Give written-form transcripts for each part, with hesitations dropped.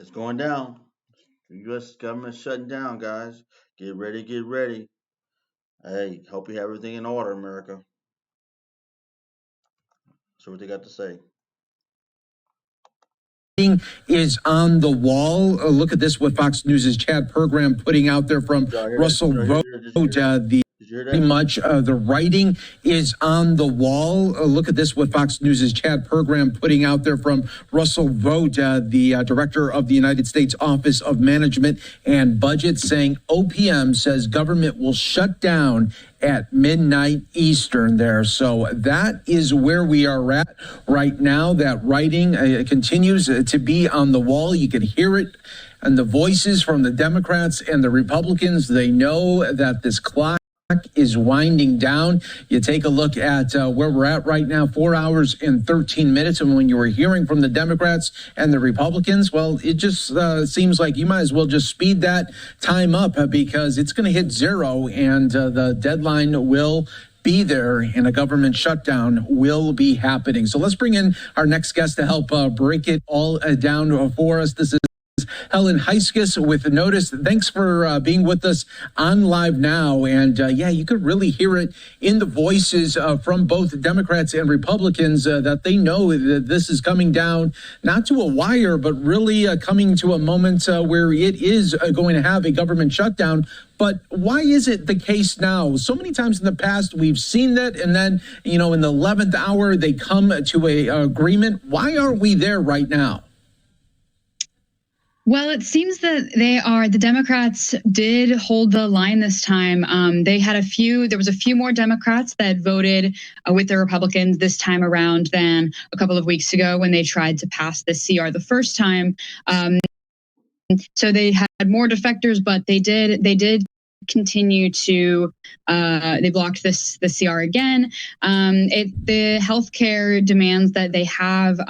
It's going down. The U.S. government shutting down, guys. Get ready, get ready. Hey, hope you have everything in order, America. That's what they got to say. Is on the wall. Look at this, what Fox News' Chad program putting out there from Russell Vogt. Pretty much the writing is on the wall. Look at this, what Fox News' Chad program putting out there from Russell Vogt, the director of the United States Office of Management and Budget, saying OPM says government will shut down at midnight Eastern there. So that is where we are at right now. That writing continues to be on the wall. You can hear it. And the voices from the Democrats and the Republicans, they know that this clock is winding down. You take a look at where we're at right now, 4 hours and 13 minutes. And when you were hearing from the Democrats and the Republicans, well, it just seems like you might as well just speed that time up because it's going to hit zero and the deadline will be there and a government shutdown will be happening. So let's bring in our next guest to help break it all down for us. This is Helen Heiskes with Notice. Thanks for being with us on Live Now. And yeah, you could really hear it in the voices from both Democrats and Republicans that they know that this is coming down, not to a wire, but really coming to a moment where it is going to have a government shutdown. But why is it the case now? So many times in the past, we've seen that. And then, in the 11th hour, they come to a agreement. There aren't we there right now? Well, it seems that the Democrats did hold the line this time. There was a few more Democrats that voted with the Republicans this time around than a couple of weeks ago when they tried to pass the CR the first time. So they had more defectors, but they did continue to they blocked the CR again. The healthcare demands that they have,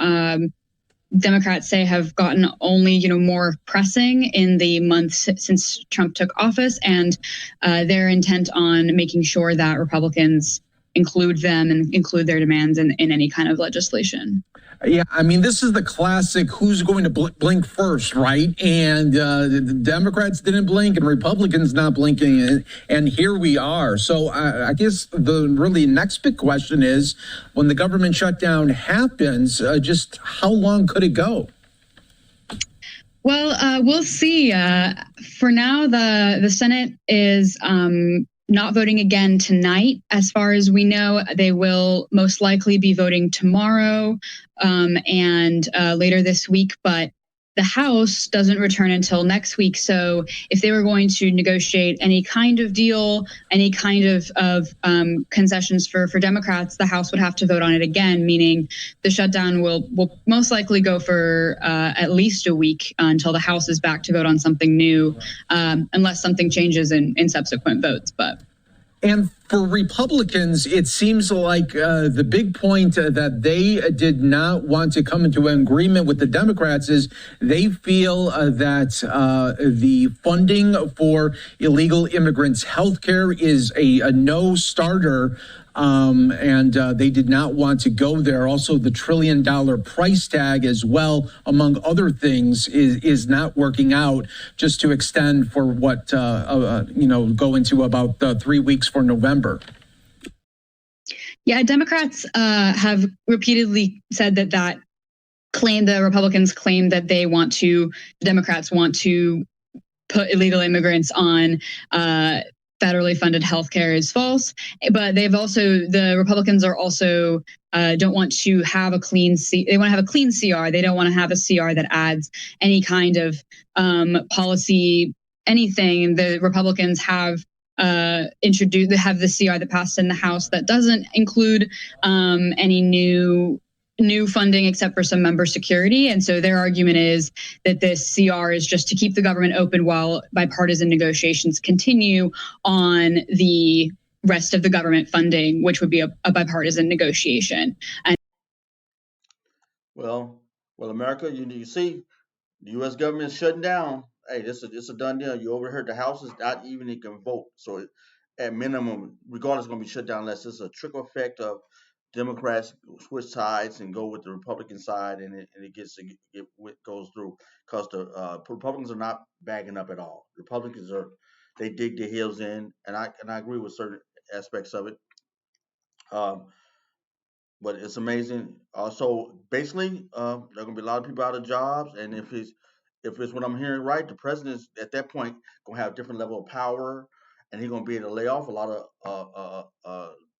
Democrats say, have gotten only more pressing in the months since Trump took office, and they're intent on making sure that Republicans include them and include their demands in any kind of legislation. Yeah, I mean, this is the classic who's going to blink first, right? And the Democrats didn't blink and Republicans not blinking. And here we are. So I guess the really next big question is when the government shutdown happens, just how long could it go? Well, we'll see. For now, the Senate is not voting again tonight. As far as we know, they will most likely be voting tomorrow and later this week. But the House doesn't return until next week. So if they were going to negotiate any kind of deal, any kind of concessions for Democrats, the House would have to vote on it again, meaning the shutdown will most likely go for at least a week until the House is back to vote on something new, unless something changes in subsequent votes. And for Republicans, it seems like the big point that they did not want to come into an agreement with the Democrats is they feel that the funding for illegal immigrants' health care is a no-starter. And they did not want to go there. Also, the $1 trillion price tag as well, among other things, is not working out, just to extend for what, go into about 3 weeks for November. Yeah, Democrats have repeatedly said that claim, the Republicans claim that the Democrats want to put illegal immigrants on federally funded healthcare is false, but the Republicans are also don't want to have a clean they want to have a clean CR. They don't want to have a CR that adds any kind of policy, anything. The Republicans have have the CR that passed in the House that doesn't include any new funding except for some member security. And so their argument is that this CR is just to keep the government open while bipartisan negotiations continue on the rest of the government funding, which would be a bipartisan negotiation. And Well, America, you see, the U.S. government is shutting down. Hey, this is a done deal. You overheard the House is not even it can vote. So at minimum, regardless, it's going to be shut down unless it's a trickle effect of Democrats switch sides and go with the Republican side, and it goes through because the Republicans are not backing up at all. Republicans they dig their heels in, and I agree with certain aspects of it. Um, but it's amazing. So basically, there are going to be a lot of people out of jobs, and if it's what I'm hearing right, the president's at that point going to have a different level of power, and he's going to be able to lay off a lot of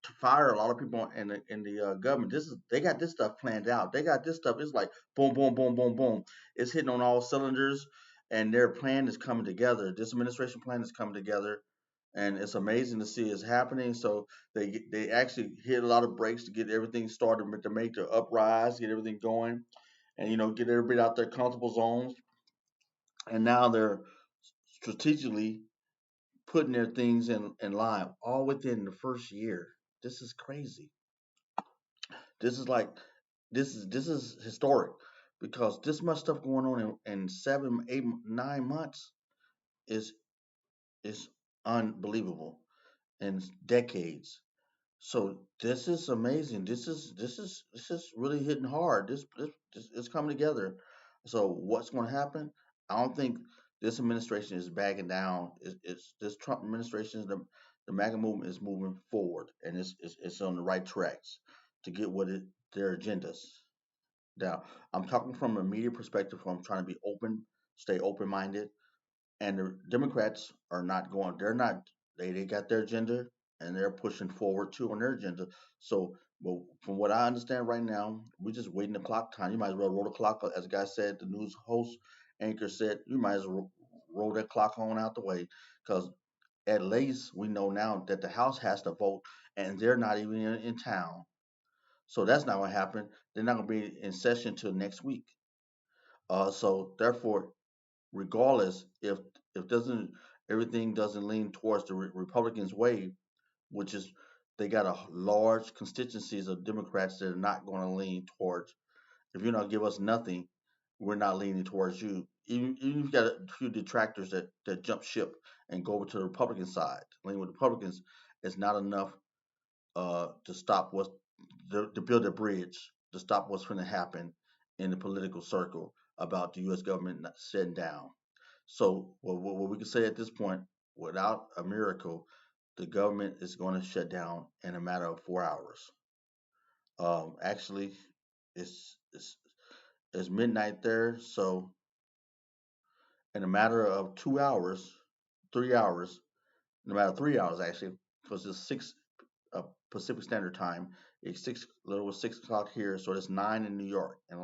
to fire a lot of people in the government. They got this stuff planned out. They got this stuff. It's like boom, boom, boom, boom, boom. It's hitting on all cylinders, and their plan is coming together. This administration plan is coming together, and it's amazing to see it's happening. So they actually hit a lot of breaks to get everything started, to make the uprise, get everything going, and get everybody out their comfortable zones. And now they're strategically putting their things in line all within the first year. This is crazy. This is like this is historic because this much stuff going on in 7, 8, 9 months is unbelievable in decades. So this is amazing. This is really hitting hard. This is coming together. So what's going to happen? I don't think this administration is backing down. It's this Trump administration, the MAGA movement is moving forward, and it's on the right tracks to get their agendas. Now, I'm talking from a media perspective. I'm trying to be open, stay open minded, and the Democrats are not going. They're not. They got their agenda, and they're pushing forward too on their agenda. So, well, from what I understand right now, we're just waiting the clock time. You might as well roll the clock, as the guy said. The news host anchor said, you might as well roll that clock on out the way, because at least we know now that the House has to vote, and they're not even in town. So that's not going to happen. They're not going to be in session till next week. So therefore, regardless, if doesn't everything doesn't lean towards the Republicans' way, which is they got a large constituencies of Democrats that are not going to lean towards. If you're not give us nothing, we're not leaning towards you. Even if you got a few detractors that jump ship and go over to the Republican side, lean with the Republicans, it's not enough to stop to build a bridge to stop what's going to happen in the political circle about the U.S. government not sitting down. So what we can say at this point, without a miracle, the government is going to shut down in a matter of 4 hours. Actually, it's midnight there, so in a matter of 2 hours, 3 hours, in a matter of 3 hours actually, because it's 6 Pacific Standard Time. It's a little over 6 o'clock here, so it's 9 in New York, in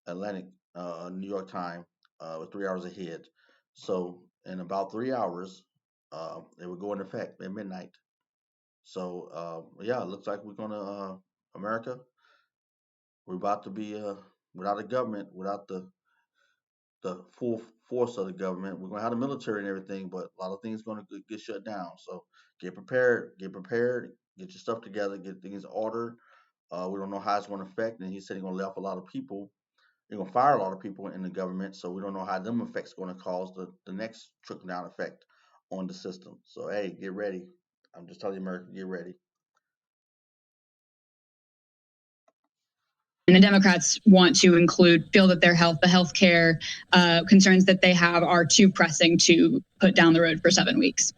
Atlantic New York time, with 3 hours ahead. So in about 3 hours, it would go into effect at midnight. So yeah, it looks like we're gonna America. We're about to be without a government, without the full force of the government. We're gonna have the military and everything, but a lot of things gonna get shut down. So get prepared, get your stuff together, get things in order. We don't know how it's going to affect, and he said he's going to lay off a lot of people. He's going to fire a lot of people in the government, so we don't know how them effects going to cause the next trickle down effect on the system. So hey, get ready. I'm just telling you, America, get ready. And the Democrats feel that the healthcare concerns that they have are too pressing to put down the road for 7 weeks.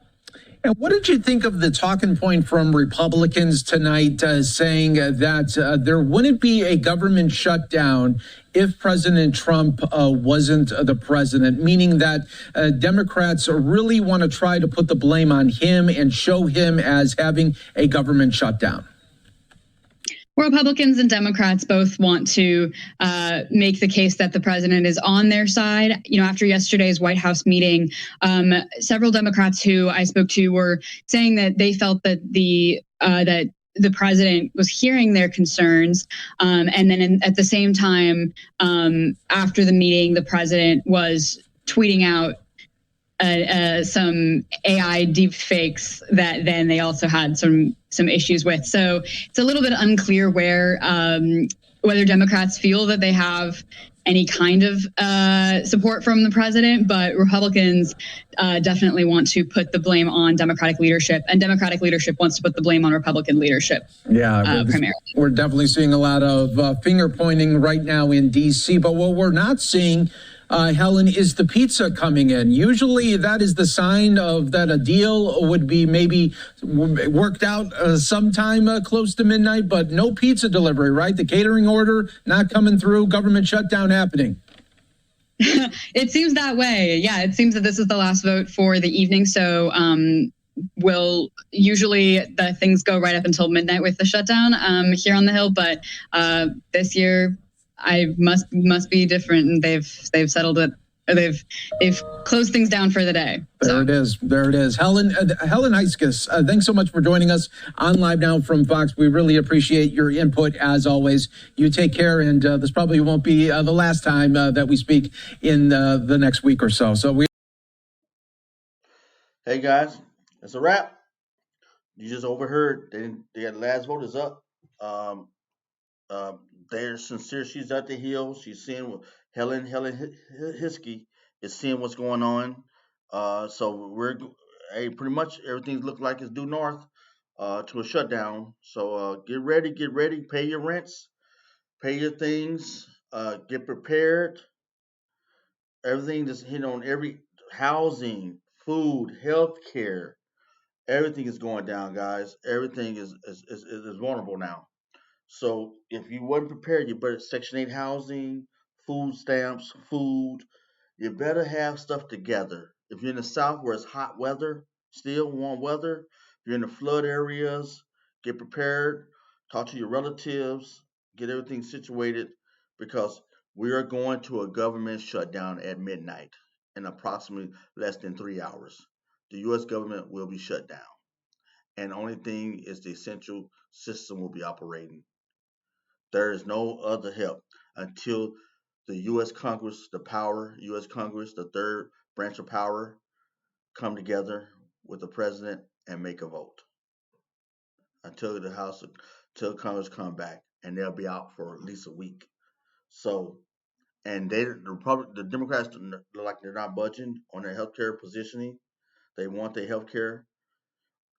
And what did you think of the talking point from Republicans tonight saying that there wouldn't be a government shutdown if President Trump wasn't the president, meaning that Democrats really want to try to put the blame on him and show him as having a government shutdown? Republicans and Democrats both want to make the case that the president is on their side. After yesterday's White House meeting, several Democrats who I spoke to were saying that they felt that the president was hearing their concerns. And then at the same time, after the meeting, the president was tweeting out some AI deep fakes that then they also had some issues with. So it's a little bit unclear whether Democrats feel that they have any kind of support from the president, but Republicans definitely want to put the blame on Democratic leadership, and Democratic leadership wants to put the blame on Republican leadership. Yeah, primarily. We're definitely seeing a lot of finger pointing right now in D.C., but what we're not seeing, Helen, is the pizza coming in. Usually that is the sign of that a deal would be maybe worked out sometime close to midnight, but no pizza delivery, right? The catering order not coming through, government shutdown happening. It seems that way. Yeah, it seems that this is the last vote for the evening. So will usually the things go right up until midnight with the shutdown here on the Hill. But this year, I must be different, and they've settled it. They've closed things down for the day. There it is. There it is. Helen Heiskes, thanks so much for joining us on Live Now from Fox. We really appreciate your input as always. You take care, and this probably won't be the last time that we speak in the next week or so. Hey guys, it's a wrap. You just overheard. The last vote is up. They're sincere. She's at the Hill. She's seeing what Helen Hiskey is seeing what's going on. So hey, pretty much everything looks like it's due north to a shutdown. So get ready, pay your rents, pay your things, get prepared. Everything that's hit on every housing, food, healthcare, everything is going down, guys. Everything is vulnerable now. So if you wasn't prepared, you better Section 8 housing, food stamps, food. You better have stuff together. If you're in the South where it's hot weather, still warm weather, if you're in the flood areas, get prepared, talk to your relatives, get everything situated because we are going to a government shutdown at midnight in approximately less than 3 hours. The U.S. government will be shut down. And the only thing is the essential system will be operating. There is no other help until the U.S. Congress, U.S. Congress, the third branch of power, come together with the president and make a vote. Until until Congress come back, and they'll be out for at least a week. So, and the Democrats look like they're not budging on their healthcare positioning. They want their healthcare,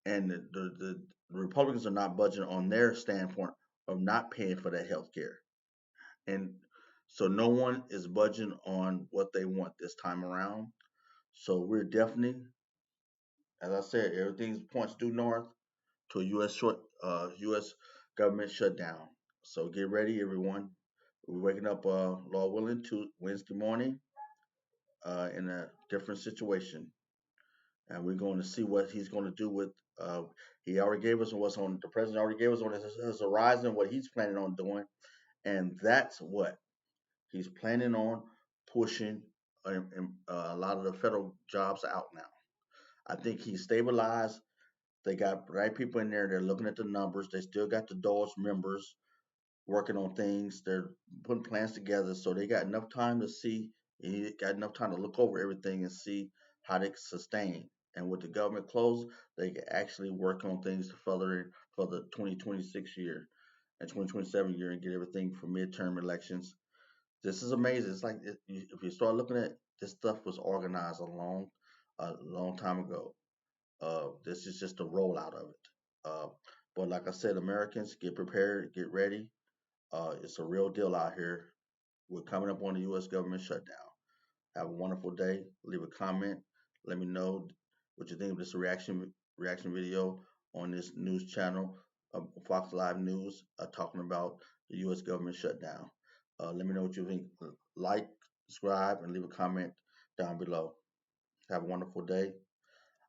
and the Republicans are not budging on their standpoint of not paying for that healthcare. And so no one is budging on what they want this time around. So we're definitely, as I said, everything points due north to a U.S. government shutdown. So get ready, everyone. We're waking up, Lord willing, to Wednesday morning in a different situation, and we're going to see what he's going to do with. He already gave us what's on the president already gave us on his horizon what he's planning on doing, and that's what he's planning on pushing a lot of the federal jobs out now. I think he's stabilized. They got right people in there. They're looking at the numbers. They still got the Dawes members working on things. They're putting plans together. So they got enough time to see. He got enough time to look over everything and see how they can sustain. And with the government closed, they can actually work on things to further for the 2026 year and 2027 year and get everything for midterm elections. This is amazing. It's like if you start looking at this stuff was organized a long time ago. This is just a rollout of it. But like I said, Americans, get prepared, get ready. It's a real deal out here. We're coming up on the U.S. government shutdown. Have a wonderful day. Leave a comment. Let me know what you think of this reaction video on this news channel, Fox Live News, talking about the U.S. government shutdown. Let me know what you think. Like, subscribe, and leave a comment down below. Have a wonderful day.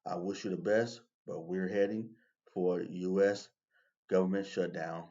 I wish you the best, but we're heading for U.S. government shutdown